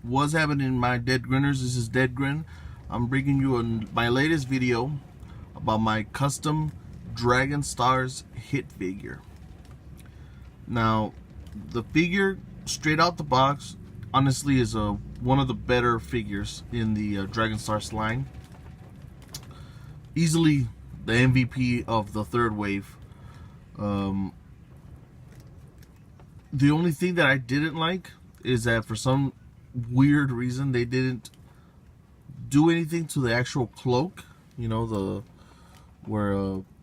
What's happening, my Deadgrinners? This is Deadgrin. I'm bringing you my latest video about my custom Dragon Stars hit figure. Now, the figure straight out the box, honestly, is one of the better figures in the Dragon Stars line. Easily the MVP of the third wave. The only thing that I didn't like is that for some weird reason they didn't do anything to the actual cloak, you know,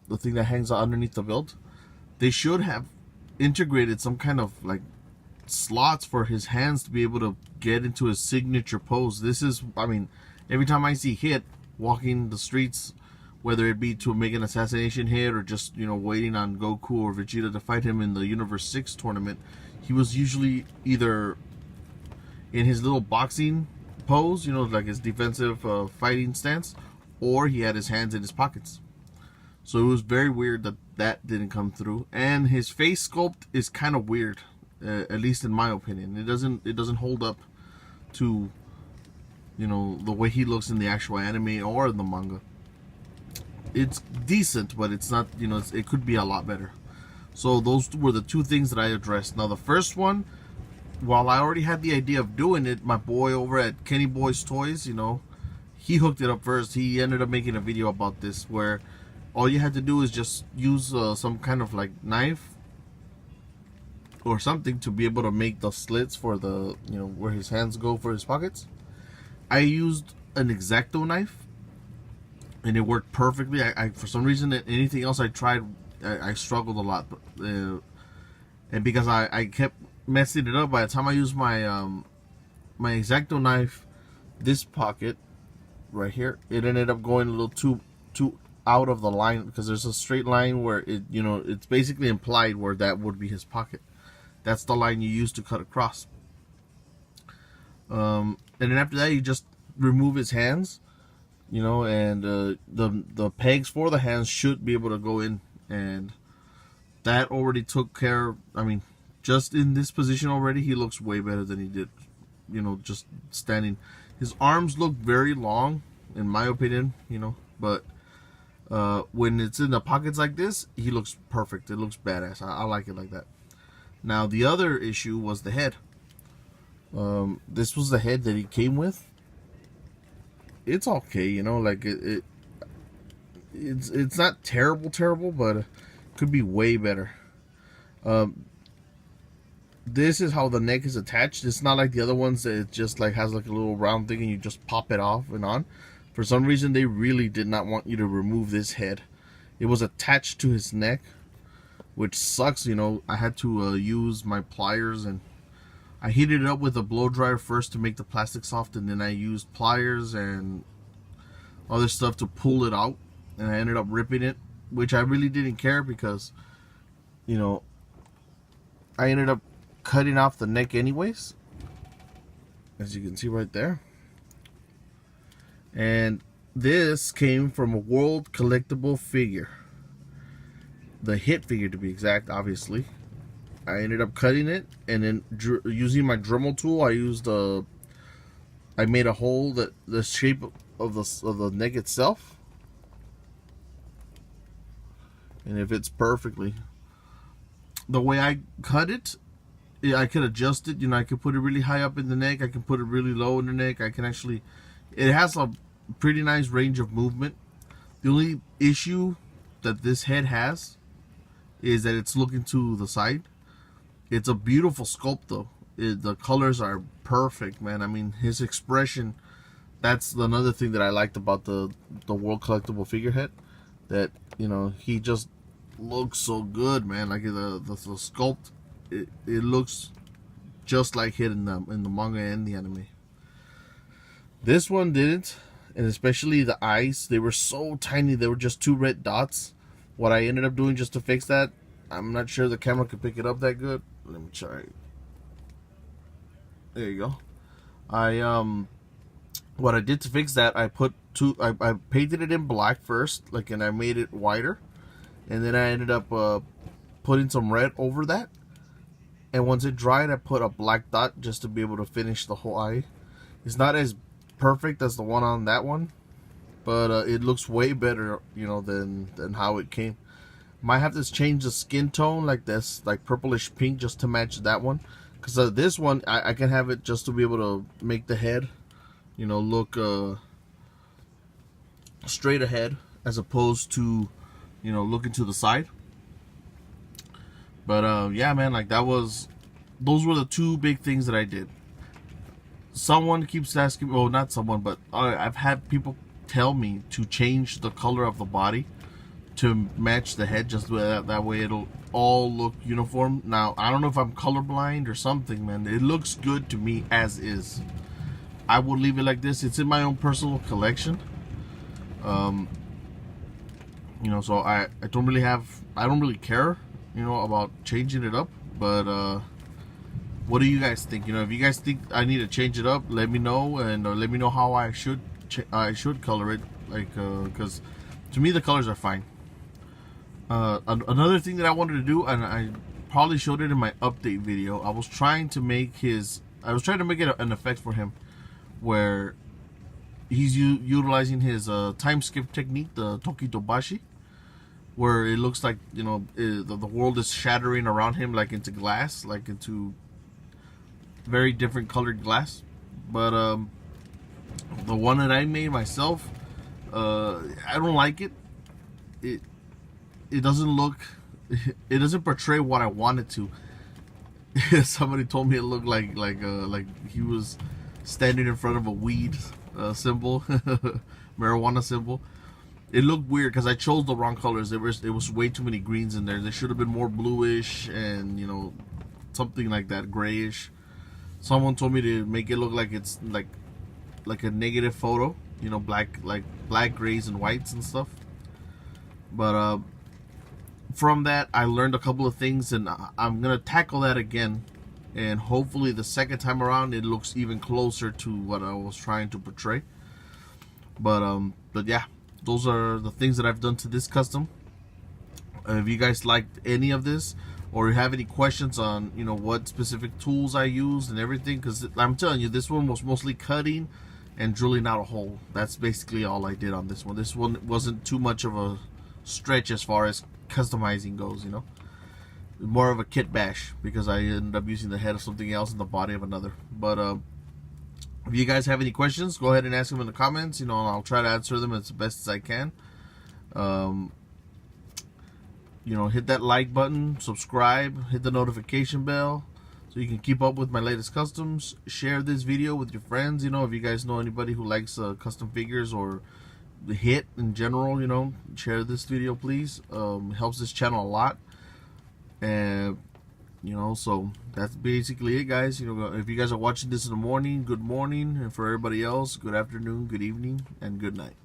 the thing that hangs underneath the belt. They should have integrated some kind of like slots for his hands to be able to get into his signature pose. This is, I mean, every time I see Hit walking the streets, whether it be to make an assassination hit or just, you know, waiting on Goku or Vegeta to fight him in the Universe 6 tournament, he was usually either in his little boxing pose, you know, like his defensive fighting stance, or he had his hands in his pockets. So it was very weird that that didn't come through. And his face sculpt is kind of weird, at least in my opinion. It doesn't hold up to, you know, the way he looks in the actual anime or in the manga. It's decent, but it's not, you know, it could be a lot better. So those were the two things that I addressed. Now the first one, while I already had the idea of doing it, my boy over at Kennyboy's Toys, you know, he hooked it up first. He ended up making a video about this where all you had to do is just use some kind of like knife or something to be able to make the slits for the, you know, where his hands go for his pockets. I used an X-Acto knife and it worked perfectly. I for some reason, anything else I tried, I struggled a lot. And because I kept messing it up, by the time I used my my X-Acto knife, this pocket right here, it ended up going a little too out of the line, because there's a straight line where it, you know, it's basically implied where that would be his pocket. That's the line you use to cut across. And then after that, you just remove his hands, you know, and the pegs for the hands should be able to go in, and that already took care of, I mean, just in this position already, he looks way better than he did, you know, just standing. His arms look very long, in my opinion, you know, but when it's in the pockets like this, he looks perfect. It looks badass. I like it like that. Now, the other issue was the head. This was the head that he came with. It's okay, you know, like it's not terrible, but it could be way better. This is how the neck is attached. It's not like the other ones that it just like has like a little round thing and you just pop it off and on. For some reason, they really did not want you to remove this head. It was attached to his neck, which sucks, you know. I had to use my pliers, and I heated it up with a blow dryer first to make the plastic soft, and then I used pliers and other stuff to pull it out, and I ended up ripping it, which I really didn't care because, you know, I ended up cutting off the neck anyways, as you can see right there. And this came from a World Collectible figure, the Hit figure to be exact. Obviously, I ended up cutting it, and then using my Dremel tool, I made a hole that the shape of the neck itself, and it fits perfectly. The way I cut it, I could adjust it. You know, I could put it really high up in the neck. I can put it really low in the neck. I can actually, it has a pretty nice range of movement. The only issue that this head has is that it's looking to the side. It's a beautiful sculpt though. The colors are perfect, man. I mean, his expression, that's another thing that I liked about the World Collectible figurehead, that, you know, he just looks so good, man. Like the sculpt, it looks just like Hit in the manga and the anime. This one didn't, and especially the eyes, they were so tiny. They were just two red dots. What I ended up doing just to fix that, I'm not sure the camera could pick it up that good. Let me try. There you go. What I did to fix that, I painted it in black first, like, and I made it wider, and then I ended up putting some red over that, and once it dried, I put a black dot just to be able to finish the whole eye. It's not as perfect as the one on that one, but it looks way better, you know, than how it came. Might have to change the skin tone, like this, like purplish pink, just to match that one. Because this one, I can have it just to be able to make the head, you know, look straight ahead, as opposed to, you know, looking to the side. But yeah, man, like those were the two big things that I did. Someone keeps asking, well, not someone, but I've had people tell me to change the color of the body to match the head, just that way it'll all look uniform. Now, I don't know if I'm colorblind or something, man. It looks good to me as is. I would leave it like this. It's in my own personal collection. You know, so I don't really care, you know, about changing it up. But what do you guys think? You know, if you guys think I need to change it up, let me know, and let me know how I should color it. Like, because to me the colors are fine. Another thing that I wanted to do, and I probably showed it in my update video, I was trying to make it an effect for him where he's utilizing his time skip technique, the Tokitobashi, where it looks like, you know, the world is shattering around him, like into glass, like into very different colored glass. But the one that I made myself, I don't like it. It doesn't look, it doesn't portray what I want it to. Somebody told me it looked like he was standing in front of a weed symbol, marijuana symbol. It looked weird because I chose the wrong colors. There was way too many greens in there. There should have been more bluish and, you know, something like that, grayish. Someone told me to make it look like it's like a negative photo, you know, black grays and whites and stuff. But from that, I learned a couple of things, and I'm gonna tackle that again, and hopefully the second time around it looks even closer to what I was trying to portray. But yeah, those are the things that I've done to this custom. If you guys liked any of this, or you have any questions on, you know, what specific tools I used and everything, because I'm telling you, this one was mostly cutting and drilling out a hole. That's basically all I did on this one. This one wasn't too much of a stretch as far as customizing goes, you know. More of a kit bash, because I ended up using the head of something else and the body of another. But if you guys have any questions, go ahead and ask them in the comments, you know, and I'll try to answer them as best as I can. You know, hit that like button, subscribe, hit the notification bell so you can keep up with my latest customs. Share this video with your friends, you know, if you guys know anybody who likes custom figures or the hit in general, you know, share this video, please. Helps this channel a lot. And, you know, so that's basically it, guys. You know, if you guys are watching this in the morning, good morning. And for everybody else, good afternoon, good evening, and good night.